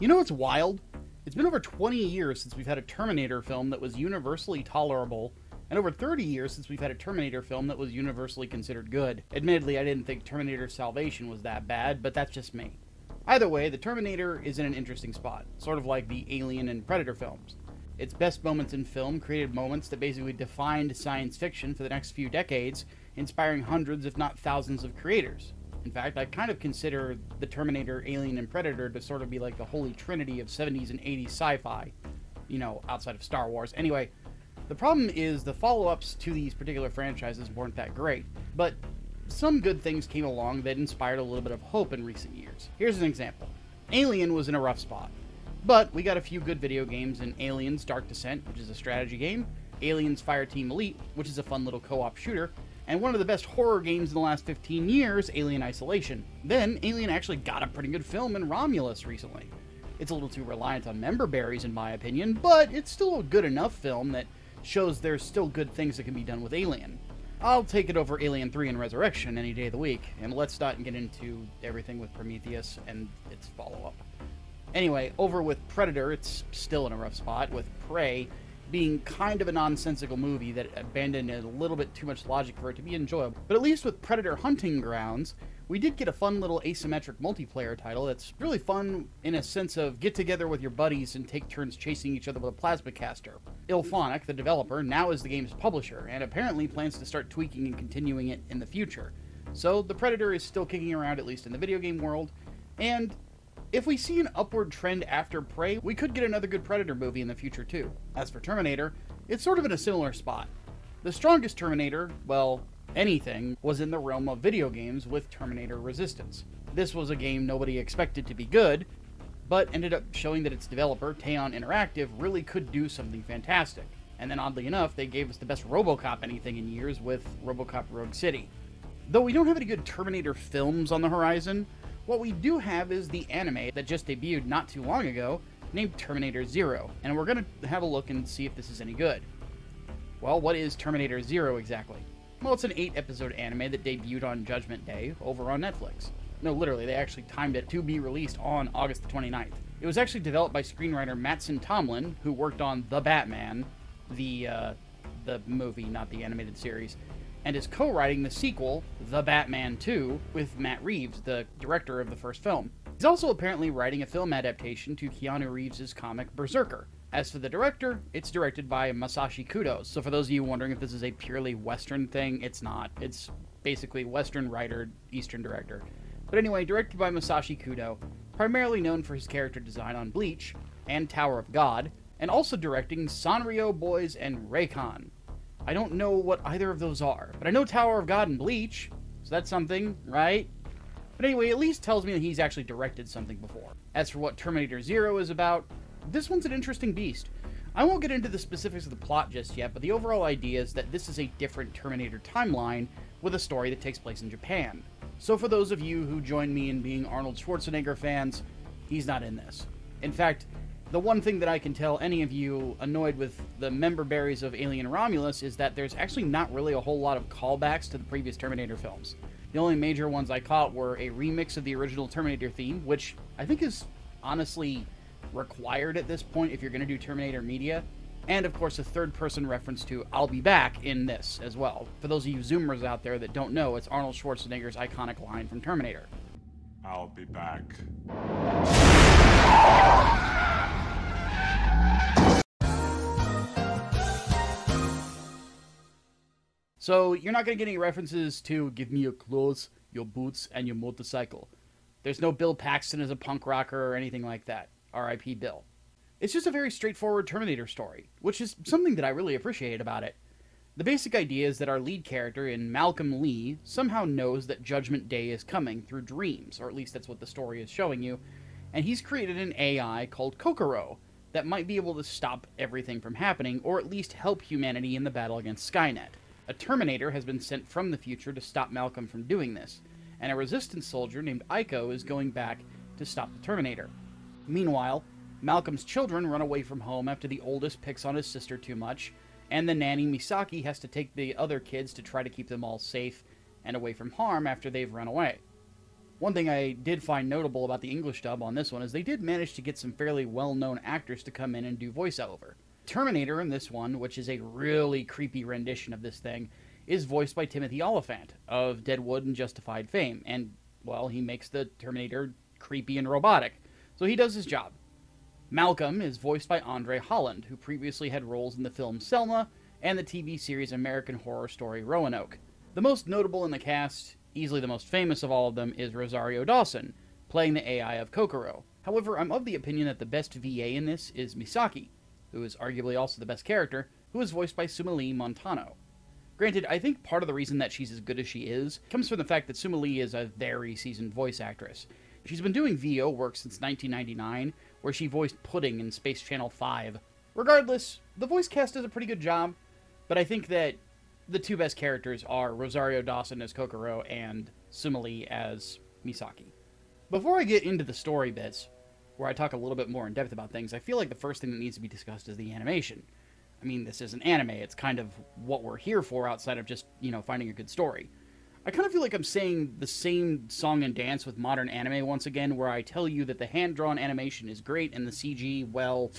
You know what's wild? It's been over 20 years since we've had a Terminator film that was universally tolerable, and over 30 years since we've had a Terminator film that was universally considered good. Admittedly, I didn't think Terminator Salvation was that bad, but that's just me. Either way, the Terminator is in an interesting spot, sort of like the Alien and Predator films. Its best moments in film created moments that basically defined science fiction for the next few decades, inspiring hundreds if not thousands of creators. In fact, I kind of consider the Terminator, Alien, and Predator to sort of be like the holy trinity of 70s and 80s sci-fi, you know, outside of Star Wars. Anyway, the problem is the follow-ups to these particular franchises weren't that great, but some good things came along that inspired a little bit of hope in recent years. Here's an example. Alien was in a rough spot, but we got a few good video games in Aliens Dark Descent, which is a strategy game, Aliens Fireteam Elite, which is a fun little co-op shooter, and one of the best horror games in the last 15 years, Alien Isolation. Then, Alien actually got a pretty good film in Romulus recently. It's a little too reliant on member berries in my opinion, but it's still a good enough film that shows there's still good things that can be done with Alien. I'll take it over Alien 3 and Resurrection any day of the week, and let's not get into everything with Prometheus and its follow-up. Anyway, over with Predator, it's still in a rough spot, with Prey being kind of a nonsensical movie that abandoned a little bit too much logic for it to be enjoyable. But at least with Predator Hunting Grounds, we did get a fun little asymmetric multiplayer title that's really fun in a sense of get together with your buddies and take turns chasing each other with a plasma caster. IllFonic, the developer, now is the game's publisher, and apparently plans to start tweaking and continuing it in the future. So the Predator is still kicking around, at least in the video game world, and if we see an upward trend after Prey, we could get another good Predator movie in the future too. As for Terminator, it's sort of in a similar spot. The strongest Terminator, well, anything, was in the realm of video games with Terminator Resistance. This was a game nobody expected to be good, but ended up showing that its developer, Teon Interactive, really could do something fantastic. And then oddly enough, they gave us the best RoboCop anything in years with RoboCop Rogue City. Though we don't have any good Terminator films on the horizon, what we do have is the anime that just debuted not too long ago, named Terminator Zero, and we're going to have a look and see if this is any good. Well, what is Terminator Zero exactly? Well, it's an 8-episode anime that debuted on Judgment Day over on Netflix. No, literally, they actually timed it to be released on August the 29th. It was actually developed by screenwriter Mattson Tomlin, who worked on The Batman, the movie, not the animated series, and is co-writing the sequel, The Batman 2, with Matt Reeves, the director of the first film. He's also apparently writing a film adaptation to Keanu Reeves' comic Berserker. As for the director, it's directed by Masashi Kudo. So for those of you wondering if this is a purely Western thing, it's not. It's basically Western writer, Eastern director. But anyway, directed by Masashi Kudo, primarily known for his character design on Bleach and Tower of God, and also directing Sanrio Boys and Raycon. I don't know what either of those are, but I know Tower of God and Bleach, so that's something, right? But anyway, at least tells me that he's actually directed something before. As for what Terminator Zero is about, this one's an interesting beast. I won't get into the specifics of the plot just yet, but the overall idea is that this is a different Terminator timeline with a story that takes place in Japan. So for those of you who join me in being Arnold Schwarzenegger fans, he's not in this. In fact, the one thing that I can tell any of you annoyed with the member berries of Alien Romulus is that there's actually not really a whole lot of callbacks to the previous Terminator films. The only major ones I caught were a remix of the original Terminator theme, which I think is honestly required at this point if you're going to do Terminator media, and of course a third-person reference to I'll be back in this as well. For those of you Zoomers out there that don't know, it's Arnold Schwarzenegger's iconic line from Terminator. I'll be back. So, you're not going to get any references to give me your clothes, your boots, and your motorcycle. There's no Bill Paxton as a punk rocker or anything like that. R.I.P. Bill. It's just a very straightforward Terminator story, which is something that I really appreciate about it. The basic idea is that our lead character in Malcolm Lee somehow knows that Judgment Day is coming through dreams, or at least that's what the story is showing you, and he's created an AI called Kokoro that might be able to stop everything from happening, or at least help humanity in the battle against Skynet. A Terminator has been sent from the future to stop Malcolm from doing this, and a Resistance soldier named Aiko is going back to stop the Terminator. Meanwhile, Malcolm's children run away from home after the oldest picks on his sister too much, and the nanny Misaki has to take the other kids to try to keep them all safe and away from harm after they've run away. One thing I did find notable about the English dub on this one is they did manage to get some fairly well-known actors to come in and do voiceover. Terminator in this one, which is a really creepy rendition of this thing, is voiced by Timothy Olyphant of Deadwood and Justified fame, and, well, he makes the Terminator creepy and robotic, so he does his job. Malcolm is voiced by Andre Holland, who previously had roles in the film Selma and the TV series American Horror Story Roanoke. The most notable in the cast, easily the most famous of all of them, is Rosario Dawson, playing the AI of Kokoro. However, I'm of the opinion that the best VA in this is Misaki, who is arguably also the best character, who is voiced by Sumali Montano. Granted, I think part of the reason that she's as good as she is comes from the fact that Sumali is a very seasoned voice actress. She's been doing VO work since 1999, where she voiced Pudding in Space Channel 5. Regardless, the voice cast does a pretty good job, but I think that the two best characters are Rosario Dawson as Kokoro and Sumali as Misaki. Before I get into the story bits, where I talk a little bit more in depth about things, I feel like the first thing that needs to be discussed is the animation. I mean, this is an anime. It's kind of what we're here for outside of just, finding a good story. I kind of feel like I'm saying the same song and dance with modern anime once again, where I tell you that the hand-drawn animation is great and the CG, well,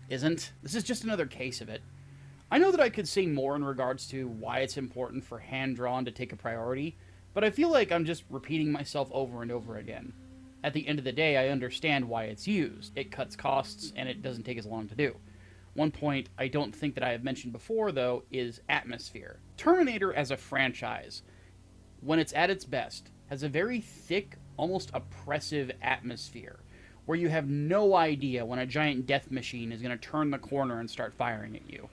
isn't. This is just another case of it. I know that I could say more in regards to why it's important for hand-drawn to take a priority, but I feel like I'm just repeating myself over and over again. At the end of the day, I understand why it's used. It cuts costs, and it doesn't take as long to do. One point I don't think that I have mentioned before, though, is atmosphere. Terminator as a franchise, when it's at its best, has a very thick, almost oppressive atmosphere, where you have no idea when a giant death machine is going to turn the corner and start firing at you.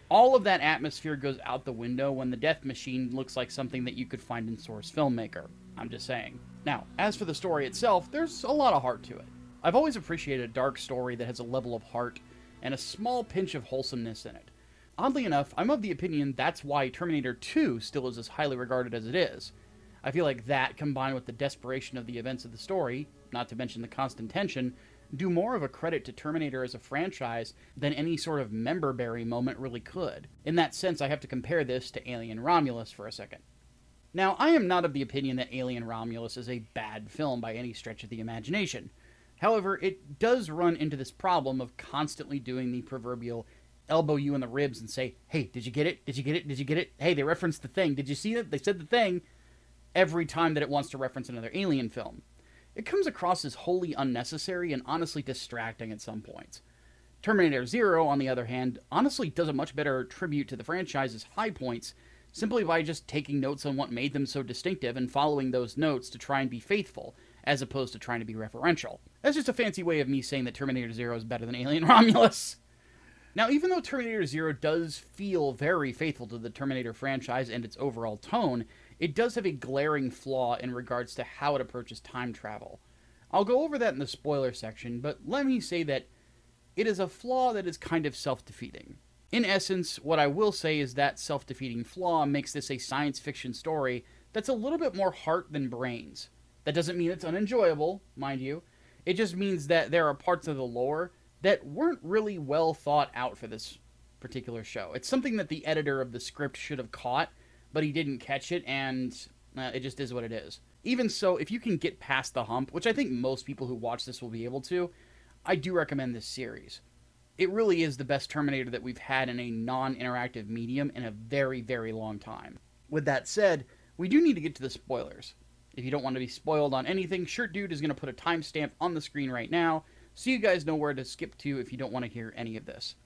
All of that atmosphere goes out the window when the death machine looks like something that you could find in Source Filmmaker. I'm just saying. Now, as for the story itself, there's a lot of heart to it. I've always appreciated a dark story that has a level of heart and a small pinch of wholesomeness in it. Oddly enough, I'm of the opinion that's why Terminator 2 still is as highly regarded as it is. I feel like that, combined with the desperation of the events of the story, not to mention the constant tension, do more of a credit to Terminator as a franchise than any sort of member-berry moment really could. In that sense, I have to compare this to Alien Romulus for a second. Now, I am not of the opinion that Alien Romulus is a bad film by any stretch of the imagination. However, it does run into this problem of constantly doing the proverbial elbow you in the ribs and say, hey, did you get it? Did you get it? Did you get it? Hey, they referenced the thing. Did you see it? They said the thing. Every time that it wants to reference another Alien film. It comes across as wholly unnecessary and honestly distracting at some points. Terminator Zero, on the other hand, honestly does a much better tribute to the franchise's high points simply by just taking notes on what made them so distinctive and following those notes to try and be faithful, as opposed to trying to be referential. That's just a fancy way of me saying that Terminator Zero is better than Alien Romulus. Now, even though Terminator Zero does feel very faithful to the Terminator franchise and its overall tone, it does have a glaring flaw in regards to how it approaches time travel. I'll go over that in the spoiler section, but let me say that it is a flaw that is kind of self-defeating. In essence, what I will say is that self-defeating flaw makes this a science fiction story that's a little bit more heart than brains. That doesn't mean it's unenjoyable, mind you. It just means that there are parts of the lore that weren't really well thought out for this particular show. It's something that the editor of the script should have caught, but he didn't catch it, and it just is what it is. Even so, if you can get past the hump, which I think most people who watch this will be able to, I do recommend this series. It really is the best Terminator that we've had in a non-interactive medium in a very, very long time. With that said, we do need to get to the spoilers. If you don't want to be spoiled on anything, Shirt Dude is going to put a timestamp on the screen right now, so you guys know where to skip to if you don't want to hear any of this.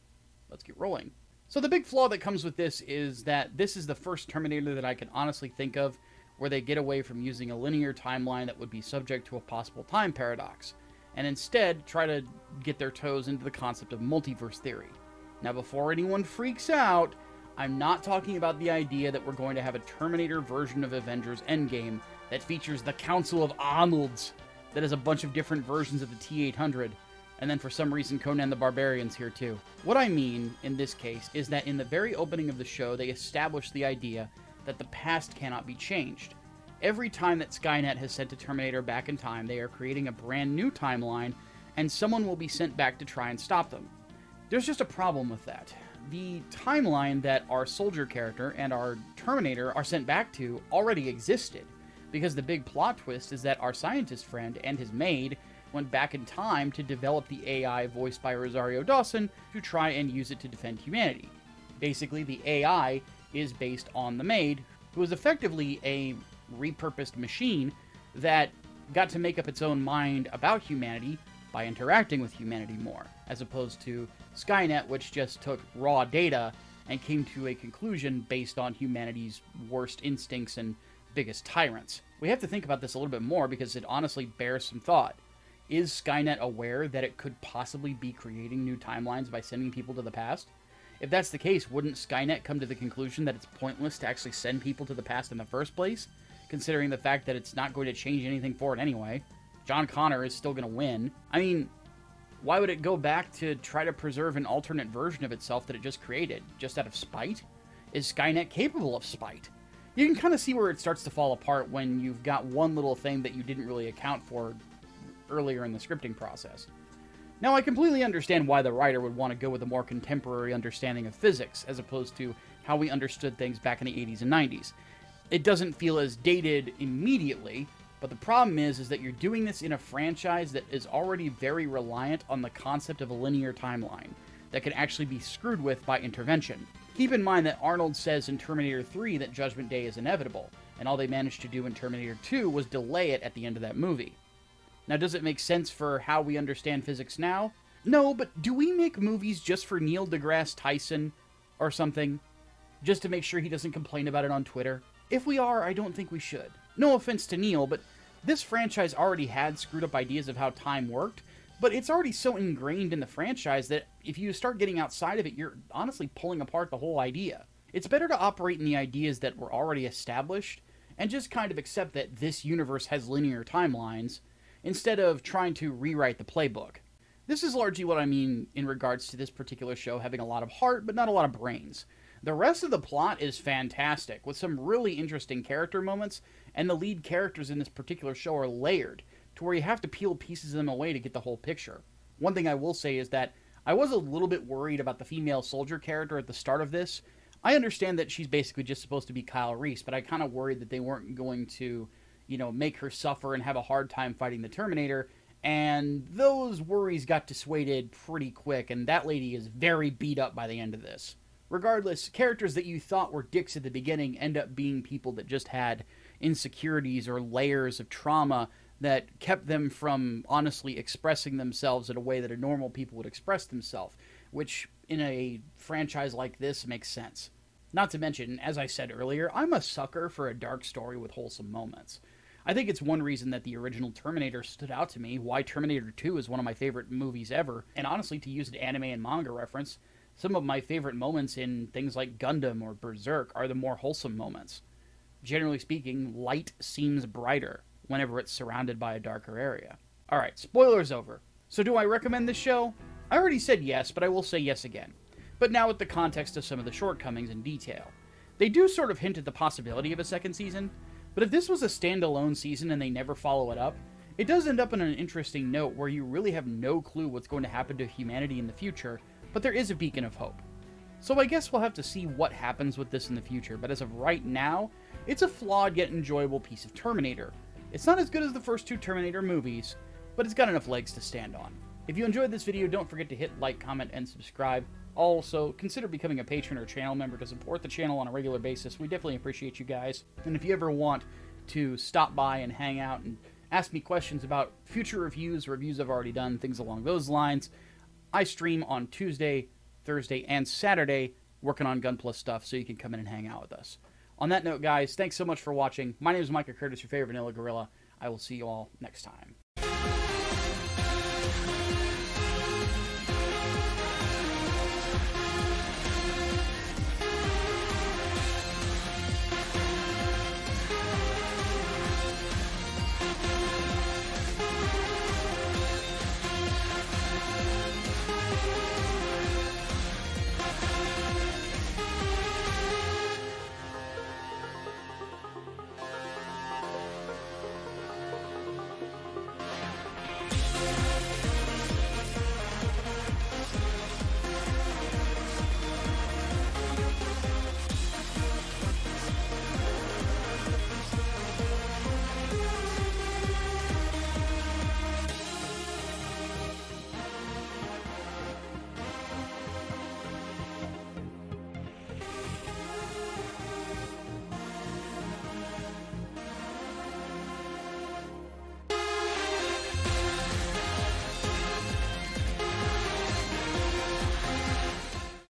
Let's get rolling. So the big flaw that comes with this is that this is the first Terminator that I can honestly think of where they get away from using a linear timeline that would be subject to a possible time paradox, and instead try to get their toes into the concept of multiverse theory. Now, before anyone freaks out, I'm not talking about the idea that we're going to have a Terminator version of Avengers Endgame that features the Council of Arnolds, that is a bunch of different versions of the T-800, and then for some reason Conan the Barbarian's here too. What I mean, in this case, is that in the very opening of the show, they established the idea that the past cannot be changed. Every time that Skynet has sent a Terminator back in time, they are creating a brand new timeline, and someone will be sent back to try and stop them. There's just a problem with that. The timeline that our soldier character and our Terminator are sent back to already existed, because the big plot twist is that our scientist friend and his maid went back in time to develop the AI voiced by Rosario Dawson to try and use it to defend humanity. Basically, the AI is based on the maid, who is effectively a repurposed machine that got to make up its own mind about humanity by interacting with humanity more, as opposed to Skynet, which just took raw data and came to a conclusion based on humanity's worst instincts and biggest tyrants. We have to think about this a little bit more because it honestly bears some thought. Is Skynet aware that it could possibly be creating new timelines by sending people to the past? If that's the case, wouldn't Skynet come to the conclusion that it's pointless to actually send people to the past in the first place, considering the fact that it's not going to change anything for it anyway? John Connor is still going to win. I mean, why would it go back to try to preserve an alternate version of itself that it just created? Just out of spite? Is Skynet capable of spite? You can kind of see where it starts to fall apart when you've got one little thing that you didn't really account for earlier in the scripting process. Now, I completely understand why the writer would want to go with a more contemporary understanding of physics, as opposed to how we understood things back in the 80s and 90s. It doesn't feel as dated immediately, but the problem is that you're doing this in a franchise that is already very reliant on the concept of a linear timeline that can actually be screwed with by intervention. Keep in mind that Arnold says in Terminator 3 that Judgment Day is inevitable, and all they managed to do in Terminator 2 was delay it at the end of that movie. Now, does it make sense for how we understand physics now? No, but do we make movies just for Neil deGrasse Tyson or something? Just to make sure he doesn't complain about it on Twitter? If we are, I don't think we should. No offense to Neil, but this franchise already had screwed up ideas of how time worked, but it's already so ingrained in the franchise that if you start getting outside of it, you're honestly pulling apart the whole idea. It's better to operate in the ideas that were already established and just kind of accept that this universe has linear timelines, instead of trying to rewrite the playbook. This is largely what I mean in regards to this particular show having a lot of heart, but not a lot of brains. The rest of the plot is fantastic, with some really interesting character moments, and the lead characters in this particular show are layered, to where you have to peel pieces of them away to get the whole picture. One thing I will say is that I was a little bit worried about the female soldier character at the start of this. I understand that she's basically just supposed to be Kyle Reese, but I kind of worried that they weren't going to make her suffer and have a hard time fighting the Terminator, and those worries got dissuaded pretty quick, and that lady is very beat up by the end of this. Regardless, characters that you thought were dicks at the beginning end up being people that just had insecurities or layers of trauma that kept them from honestly expressing themselves in a way that a normal people would express themselves, which in a franchise like this makes sense. Not to mention, as I said earlier, I'm a sucker for a dark story with wholesome moments. I think it's one reason that the original Terminator stood out to me, why Terminator 2 is one of my favorite movies ever, and honestly, to use an anime and manga reference, some of my favorite moments in things like Gundam or Berserk are the more wholesome moments. Generally speaking, light seems brighter whenever it's surrounded by a darker area. Alright, spoilers over. So do I recommend this show? I already said yes, but I will say yes again. But now with the context of some of the shortcomings in detail. They do sort of hint at the possibility of a second season, but if this was a standalone season and they never follow it up, it does end up on an interesting note where you really have no clue what's going to happen to humanity in the future, but there is a beacon of hope. So I guess we'll have to see what happens with this in the future, but as of right now, it's a flawed yet enjoyable piece of Terminator. It's not as good as the first two Terminator movies, but it's got enough legs to stand on. If you enjoyed this video, don't forget to hit like, comment, and subscribe. Also, consider becoming a patron or channel member to support the channel on a regular basis. We definitely appreciate you guys. And if you ever want to stop by and hang out and ask me questions about future reviews I've already done, things along those lines, I stream on Tuesday, Thursday, and Saturday working on Gun Plus stuff, so you can come in and hang out with us. On that note, guys, thanks so much for watching. My name is Micah Curtis, your favorite Vanilla Gorilla. I will see you all next time.